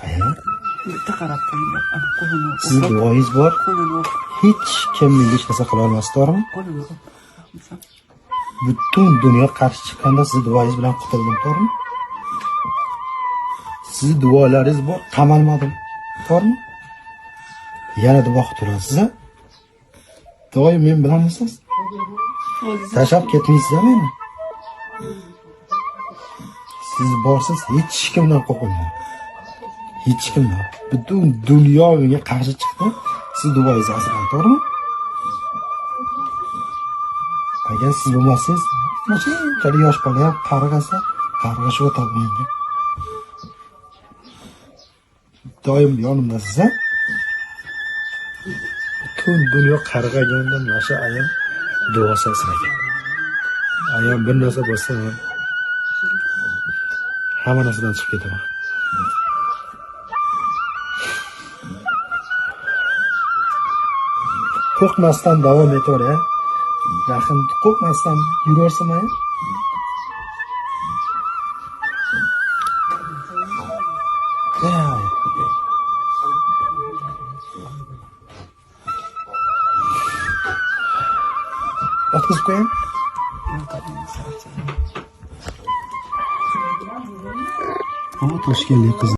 Bitta qarab qo'yinglar. Qo'lini o'p. Siz duoyingiz bor. Qo'lini o'p. Hech kim menga hech narsa qila olmas, to'g'rimi? Qo'lini o'p. Butun dunyo qarshi chiqqanda siz duoyingiz bilan qutuldim, to'g'rimi? Siz duolaringiz bor, qamalmadim, to'g'rimi? Yana duo qilib turasiz, a? Doim men bilamisiz? Tashlab ketmaysiz meni. Siz borsiz, hech kimdan qo'rqmayman. Hech kimdan. Butun dunyo menga qarshi chiqdi. Siz duoyingiz asran, to'g'rimi? Agar siz bo'lmasangiz, qanchalik yosh bola ham qarg'asa, qarg'ashib o'tolmaydi. Doim yonimdasiz, a? Butun dunyo qarg'aganda mana shu ayam duosi asragan. Ayam bir narsa bo'lsa ham hamma narsadan chiqib ketaman. Qo'rqmasdan davom etaver, a? Yaqin qo'rqmasdan yuraversin, a? O'tkazib qo'ying. O, Toshkentlik qiz.